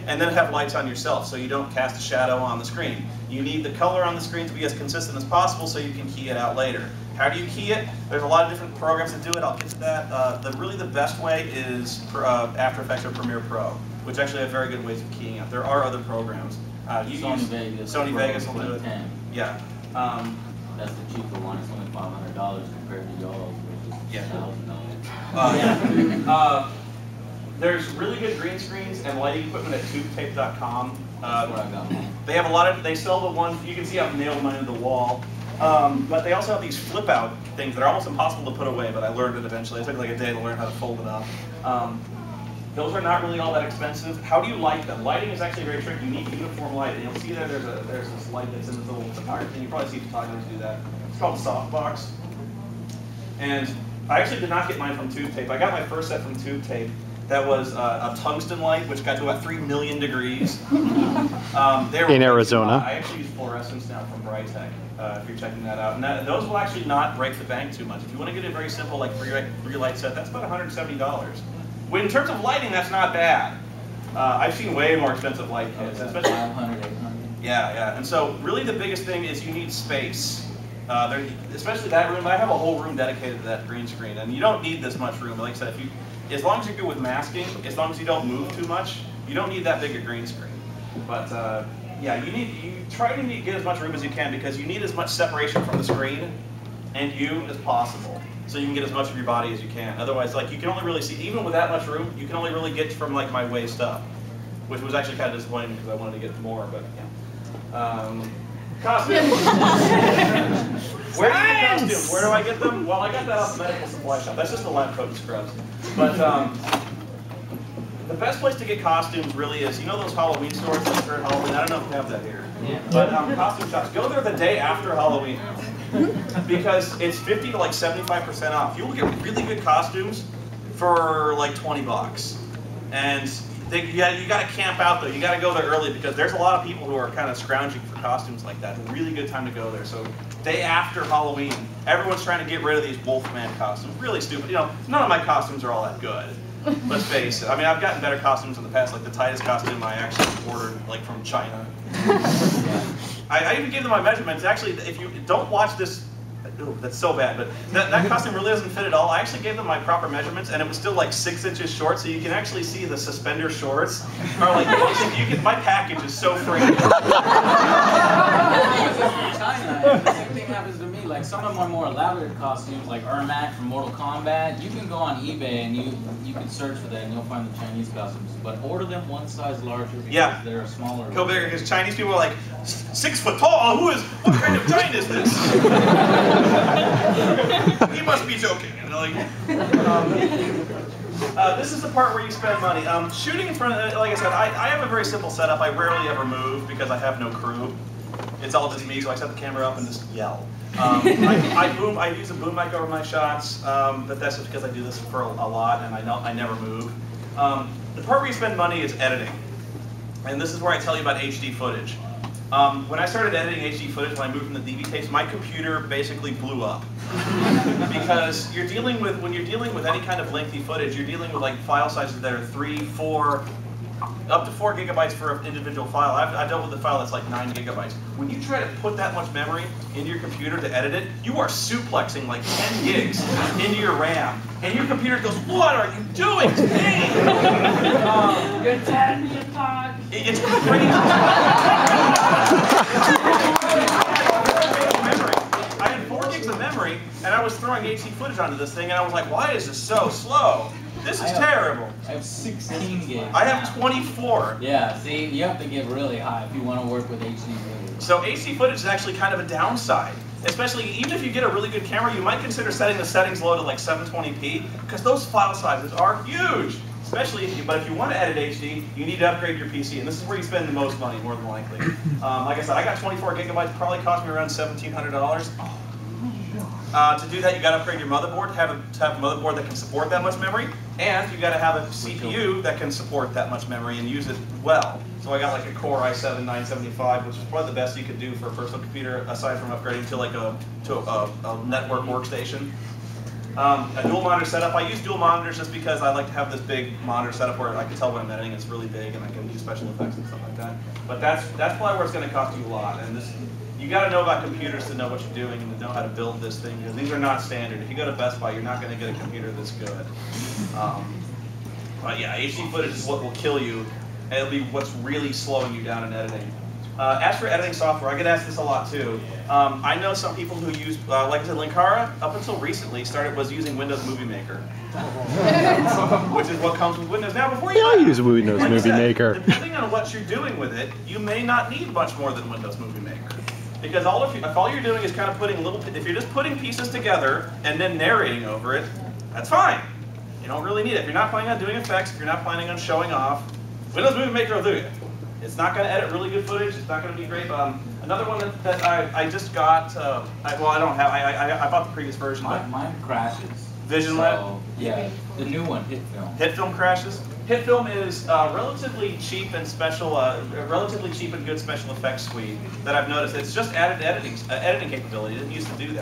and then have lights on yourself so you don't cast a shadow on the screen. You need the color on the screen to be as consistent as possible so you can key it out later. How do you key it? There's a lot of different programs that do it. I'll get to that. Really the best way is After Effects or Premiere Pro, which actually have very good ways of keying out. There are other programs. Sony Vegas will do it. Yeah. That's the cheaper one. It's only $500 compared to y'all, which is $1,000. There's really good green screens and lighting equipment at tubetape.com. That's where I got mine. They have a lot of, they sell the ones, you can see I've nailed mine into the wall. But they also have these flip out things that are almost impossible to put away, but I learned it eventually. It took like a day to learn how to fold it up. Those are not really all that expensive. How do you light them? Lighting is actually very tricky. You need uniform light. And you'll see there, there's this light that's in this little photography thing. You probably see photographers do that. It's called softbox. And I actually did not get mine from Tube Tape. I got my first set from Tube Tape. That was a tungsten light, which got to about 3 million degrees. In Arizona. I actually use fluorescence now from Brightech, if you're checking that out. And those will actually not break the bank too much. If you want to get a very simple, like three light set, that's about $170. In terms of lighting, that's not bad. I've seen way more expensive light kits, especially 500, 800. Yeah. And so really the biggest thing is you need space. Especially that room. I have a whole room dedicated to that green screen, and you don't need this much room. Like I said, as long as you're good with masking, as long as you don't move too much, you don't need that big a green screen. But yeah, you try to get as much room as you can because you need as much separation from the screen and you as possible, so you can get as much of your body as you can. Otherwise, like, you can only really see, even with that much room, you can only really get from like my waist up, which was actually kind of disappointing because I wanted to get more. But yeah. Costumes. Where do you get costumes? Where do I get them? Well, I got that off the medical supply shop. That's just the lab coat and scrubs. But the best place to get costumes really is, you know those Halloween stores that are Halloween? I don't know if we have that here. Yeah. But costume shops, go there the day after Halloween because it's 50 to like 75% off. You'll get really good costumes for like 20 bucks. And you got to camp out though. You got to go there early because there's a lot of people who are kind of scrounging for costumes like that. It's a really good time to go there. So day after Halloween, everyone's trying to get rid of these Wolfman costumes. Really stupid. You know, none of my costumes are all that good. Let's face it. I mean, I've gotten better costumes in the past. Like the tightest costume I actually ordered, like from China. I even gave them my measurements. Actually, if you don't watch this, oh, that's so bad. But that costume really doesn't fit at all. I actually gave them my proper measurements, and it was still like 6 inches short. So you can actually see the suspender shorts are like. My package is so free. China, the same thing happens to me. Like some of my more elaborate costumes, like Ermac from Mortal Kombat, you can go on eBay and you can search for that and you'll find the Chinese costumes. But order them one size larger because they're smaller. Go bigger because Chinese people are like 6 foot tall. What kind of giant is this? He must be joking. And they're like, this is the part where you spend money. Shooting in front of, like I said, I have a very simple setup. I rarely ever move because I have no crew. It's all just me, so I set the camera up and just yell. I use a boom mic over my shots, but that's just because I do this for a lot and I never move. The part where you spend money is editing. And this is where I tell you about HD footage. When I started editing HD footage, when I moved from the DV tapes, my computer basically blew up. Because when you're dealing with any kind of lengthy footage, you're dealing with like file sizes that are 3, 4, up to 4 gigabytes for an individual file. I've dealt with a file that's like 9 gigabytes. When you try to put that much memory into your computer to edit it, you are suplexing like 10 gigs into your RAM. And your computer goes, what are you doing to me? You're 10 minutes talk. It's crazy. I had 4 gigs of memory, and I was throwing HD footage onto this thing, and I was like, why is this so slow? This is terrible. I have 16 gigs. I have 24. Yeah, see, you have to get really high if you want to work with HD footage. So HD footage is actually kind of a downside. Especially, even if you get a really good camera, you might consider setting the settings low to like 720p, because those file sizes are huge. Especially but if you want to edit HD, you need to upgrade your PC, and this is where you spend the most money, more than likely. Like I said, I got 24 gigabytes, probably cost me around $1,700. To do that, you got to upgrade your motherboard, have a motherboard that can support that much memory, and you got to have a CPU that can support that much memory and use it well. So I got like a Core i7-975, which is probably the best you could do for a personal computer, aside from upgrading to like a network workstation. A dual monitor setup. I use dual monitors just because I like to have this big monitor setup where I can tell when I'm editing. It's really big and I can do special effects and stuff like that. But that's probably where it's going to cost you a lot. And this, you got to know about computers to know what you're doing and to know how to build this thing, because these are not standard. If you go to Best Buy, you're not going to get a computer this good. But yeah, HD footage is what will kill you. And it'll be what's really slowing you down in editing. As for editing software, I get asked this a lot too. I know some people who use, like I said, Linkara, up until recently, was using Windows Movie Maker, which is what comes with Windows. Now, before you use Windows Movie Maker. Depending on what you're doing with it, you may not need much more than Windows Movie Maker. Because if all you're doing is kind of putting if you're just putting pieces together and then narrating over it, that's fine. You don't really need it. If you're not planning on doing effects, if you're not planning on showing off, Windows Movie Maker will do it. It's not going to edit really good footage. It's not going to be great. Another one that I just got, I don't have, I bought the previous version. Mine crashes. Vision so, yeah, the new one, HitFilm. HitFilm crashes. HitFilm is relatively cheap and relatively cheap and good special effects suite that I've noticed. It's just added editing capability. It didn't used to do that.